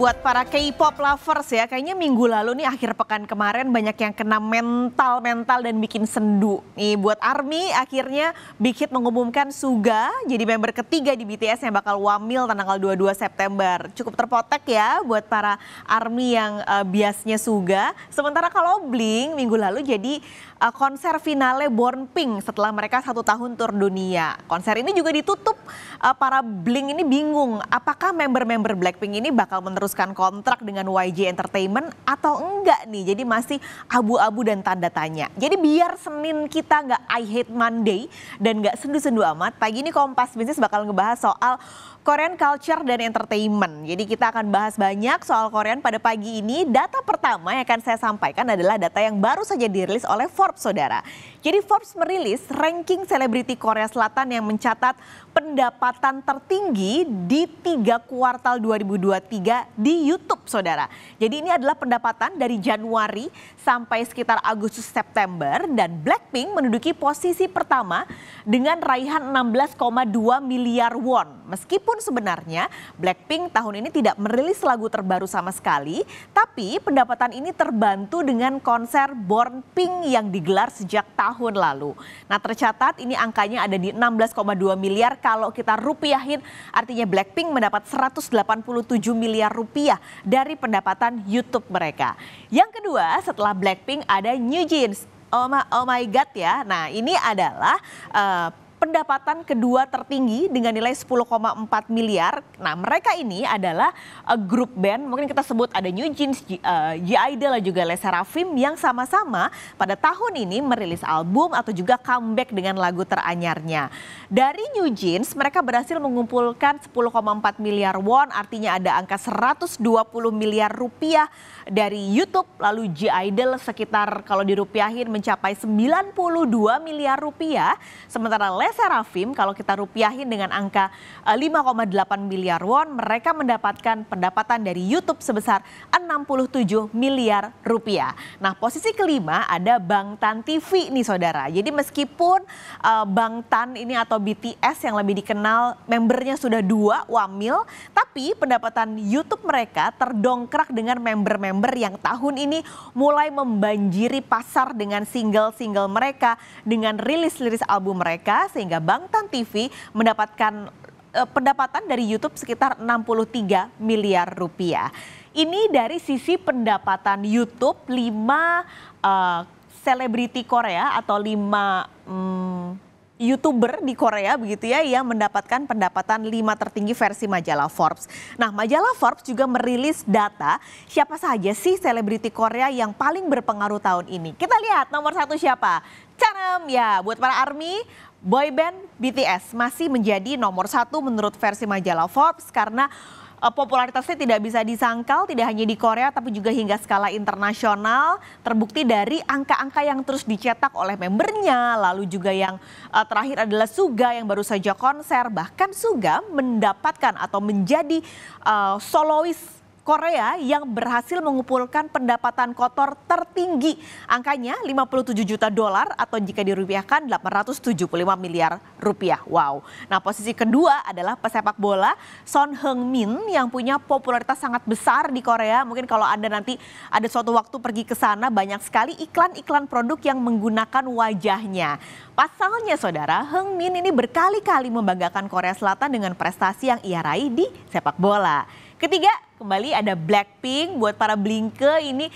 Buat para K-pop lovers ya, kayaknya minggu lalu nih akhir pekan kemarin banyak yang kena mental dan bikin sendu. Nih buat ARMY akhirnya Big Hit mengumumkan Suga jadi member ketiga di BTS yang bakal wamil tanggal 22 September. Cukup terpotek ya buat para ARMY yang biasnya Suga. Sementara kalau Blink minggu lalu jadi konser finale Born Pink setelah mereka 1 tahun tur dunia. Konser ini juga ditutup para Blink ini bingung apakah member-member Blackpink ini bakal meneruskan kontrak dengan YG Entertainment atau enggak nih. Jadi masih abu-abu dan tanda tanya. Jadi biar Senin kita nggak I hate Monday dan nggak sendu-sendu amat, pagi ini Kompas Bisnis bakal ngebahas soal Korean culture dan entertainment. Jadi kita akan bahas banyak soal Korean pada pagi ini. Data pertama yang akan saya sampaikan adalah data yang baru saja dirilis oleh Forbes, saudara. Jadi Forbes merilis ranking selebriti Korea Selatan yang mencatat pendapatan tertinggi di 3 kuartal 2023 di YouTube, saudara. Jadi ini adalah pendapatan dari Januari sampai sekitar Agustus September dan Blackpink menduduki posisi pertama dengan raihan 16,2 miliar won. Meskipun sebenarnya Blackpink tahun ini tidak merilis lagu terbaru sama sekali, tapi pendapatan ini terbantu dengan konser Born Pink yang digelar sejak tahun lalu. Nah, tercatat ini angkanya ada di 16,2 miliar. Kalau kita rupiahin artinya Blackpink mendapat 187 miliar rupiah dari pendapatan YouTube mereka. Yang kedua setelah Blackpink ada New Jeans. Oh my God ya. Nah, ini adalah pendapatan kedua tertinggi dengan nilai 10,4 miliar. Nah, mereka ini adalah grup band, mungkin kita sebut ada New Jeans, G-Idol dan juga Le Sserafim yang sama-sama pada tahun ini merilis album atau juga comeback dengan lagu teranyarnya. Dari New Jeans, mereka berhasil mengumpulkan 10,4 miliar won, artinya ada angka 120 miliar rupiah dari YouTube. Lalu G-Idol sekitar kalau dirupiahin mencapai 92 miliar rupiah, sementara Le Sserafim kalau kita rupiahin dengan angka 5,8 miliar won, mereka mendapatkan pendapatan dari YouTube sebesar 67 miliar rupiah. Nah, posisi kelima ada Bangtan TV nih, saudara. Jadi meskipun Bangtan ini atau BTS yang lebih dikenal membernya sudah 2 wamil, tapi pendapatan YouTube mereka terdongkrak dengan member-member yang tahun ini mulai membanjiri pasar dengan single-single mereka, dengan rilis-rilis album mereka, sehingga Bangtan TV mendapatkan pendapatan dari YouTube sekitar 63 miliar rupiah. Ini dari sisi pendapatan YouTube 5 selebriti Korea atau 5 YouTuber di Korea begitu ya yang mendapatkan pendapatan 5 tertinggi versi majalah Forbes. Nah, majalah Forbes juga merilis data siapa saja sih selebriti Korea yang paling berpengaruh tahun ini. Kita lihat nomor 1 siapa? Canem ya, buat para ARMY, boyband BTS masih menjadi nomor 1 menurut versi majalah Forbes karena popularitasnya tidak bisa disangkal, tidak hanya di Korea tapi juga hingga skala internasional. Terbukti dari angka-angka yang terus dicetak oleh membernya, lalu juga yang terakhir adalah Suga yang baru saja konser. Bahkan Suga mendapatkan atau menjadi solois Korea yang berhasil mengumpulkan pendapatan kotor tertinggi. Angkanya 57 juta dolar atau jika dirupiahkan 875 miliar rupiah. Wow. Nah, posisi kedua adalah pesepak bola Son Heung-min yang punya popularitas sangat besar di Korea. Mungkin kalau Anda nanti ada suatu waktu pergi ke sana, banyak sekali iklan-iklan produk yang menggunakan wajahnya. Pasalnya, saudara, Heung-min ini berkali-kali membanggakan Korea Selatan dengan prestasi yang ia raih di sepak bola. Ketiga, kembali ada Blackpink. Buat para Blinke ini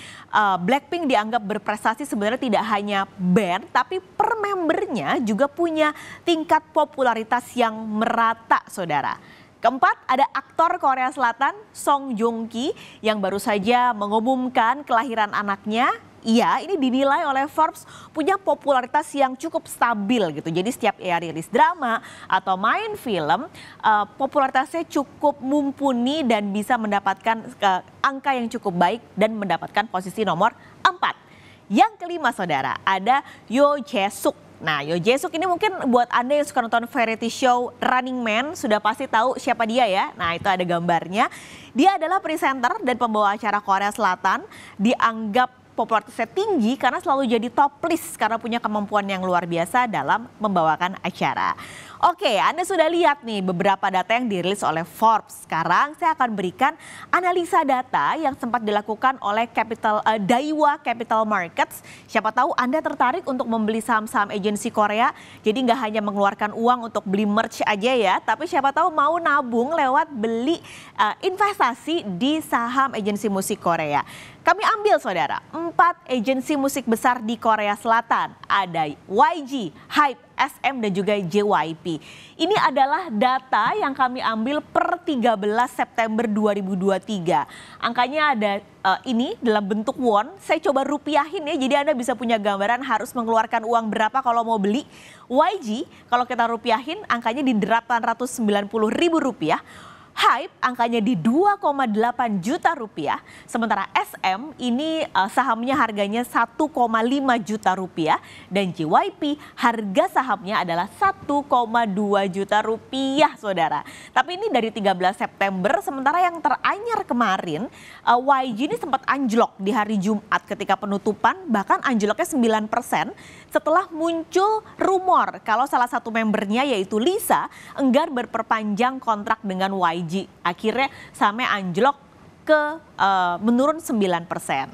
Blackpink dianggap berprestasi sebenarnya tidak hanya band, tapi per membernya juga punya tingkat popularitas yang merata, saudara. Keempat, ada aktor Korea Selatan Song Joong Ki yang baru saja mengumumkan kelahiran anaknya. Ia ini dinilai oleh Forbes punya popularitas yang cukup stabil gitu. Jadi setiap ia rilis drama atau main film, popularitasnya cukup mumpuni dan bisa mendapatkan angka yang cukup baik dan mendapatkan posisi nomor 4. Yang kelima, saudara, ada Yoo Jae-suk. Nah, Yoo Jae-suk ini mungkin buat Anda yang suka nonton variety show Running Man sudah pasti tahu siapa dia ya. Nah, itu ada gambarnya. Dia adalah presenter dan pembawa acara Korea Selatan, dianggap popularitasnya tinggi karena selalu jadi top list karena punya kemampuan yang luar biasa dalam membawakan acara. Oke, Anda sudah lihat nih beberapa data yang dirilis oleh Forbes. Sekarang saya akan berikan analisa data yang sempat dilakukan oleh Daiwa Capital Markets. Siapa tahu Anda tertarik untuk membeli saham-saham agensi Korea. Jadi nggak hanya mengeluarkan uang untuk beli merch aja ya, tapi siapa tahu mau nabung lewat beli investasi di saham agensi musik Korea. Kami ambil saudara, 4 agensi musik besar di Korea Selatan. Ada YG, HYBE, SM dan juga JYP. Ini adalah data yang kami ambil per 13 September 2023. Angkanya ada ini dalam bentuk won. Saya coba rupiahin ya, jadi Anda bisa punya gambaran harus mengeluarkan uang berapa kalau mau beli. YG kalau kita rupiahin angkanya di Rp890.000. HYBE angkanya di 2,8 juta rupiah, sementara SM ini sahamnya harganya 1,5 juta rupiah dan JYP harga sahamnya adalah 1,2 juta rupiah saudara. Tapi ini dari 13 September, sementara yang teranyar kemarin YG ini sempat anjlok di hari Jumat ketika penutupan, bahkan anjloknya 9% setelah muncul rumor kalau salah satu membernya yaitu Lisa enggan berperpanjang kontrak dengan YG. Akhirnya sahamnya anjlok ke menurun 9%.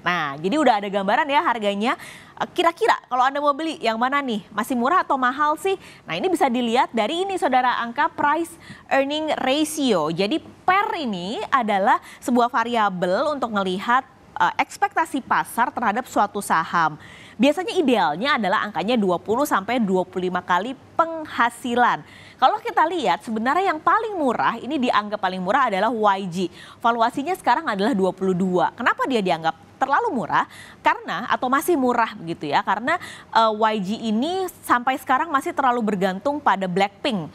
Nah, jadi udah ada gambaran ya harganya. Kira-kira kalau Anda mau beli yang mana nih? Masih murah atau mahal sih? Nah, ini bisa dilihat dari ini saudara, angka price earning ratio. Jadi PER ini adalah sebuah variabel untuk melihat ekspektasi pasar terhadap suatu saham. Biasanya idealnya adalah angkanya 20 sampai 25 kali penghasilan. Kalau kita lihat sebenarnya yang paling murah, ini dianggap paling murah adalah YG. Valuasinya sekarang adalah 22. Kenapa dia dianggap terlalu murah? Karena atau masih murah begitu ya, karena YG ini sampai sekarang masih terlalu bergantung pada Blackpink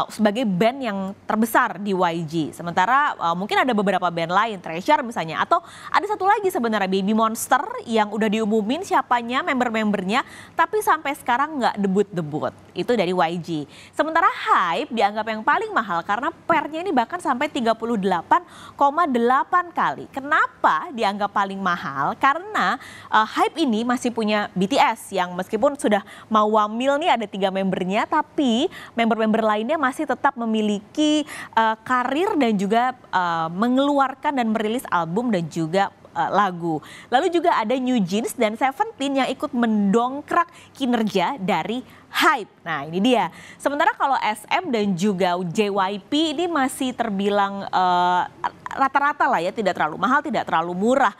sebagai band yang terbesar di YG. Sementara mungkin ada beberapa band lain, Treasure misalnya. Atau ada satu lagi sebenarnya, Baby Monster yang udah diumumin siapanya member-membernya. Tapi sampai sekarang nggak debut-debut. Itu dari YG. Sementara HYBE dianggap yang paling mahal karena PER-nya ini bahkan sampai 38,8 kali. Kenapa dianggap paling mahal? Karena HYBE ini masih punya BTS yang meskipun sudah mau wamil nih ada 3 membernya. Tapi member-member lainnya masih tetap memiliki karir dan juga mengeluarkan dan merilis album dan juga lagu. Lalu juga ada New Jeans dan Seventeen yang ikut mendongkrak kinerja dari HYBE. Nah ini dia. Sementara kalau SM dan juga JYP ini masih terbilang rata-rata lah ya, tidak terlalu mahal, tidak terlalu murah.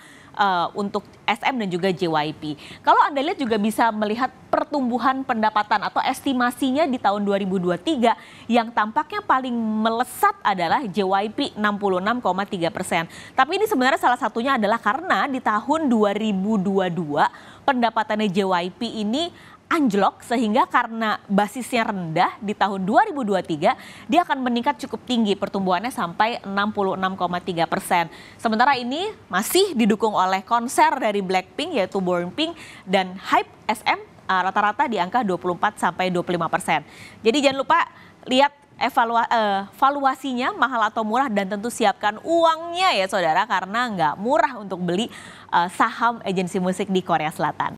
Untuk SM dan juga JYP. Kalau Anda lihat juga bisa melihat pertumbuhan pendapatan atau estimasinya di tahun 2023 yang tampaknya paling melesat adalah JYP 66,3%. Tapi ini sebenarnya salah satunya adalah karena di tahun 2022 pendapatannya JYP ini anjlok sehingga karena basisnya rendah di tahun 2023 dia akan meningkat cukup tinggi pertumbuhannya sampai 66,3%. Sementara ini masih didukung oleh konser dari Blackpink yaitu Born Pink dan HYBE SM rata-rata di angka 24 sampai 25%. Jadi jangan lupa lihat valuasinya mahal atau murah dan tentu siapkan uangnya ya saudara karena nggak murah untuk beli saham agensi musik di Korea Selatan.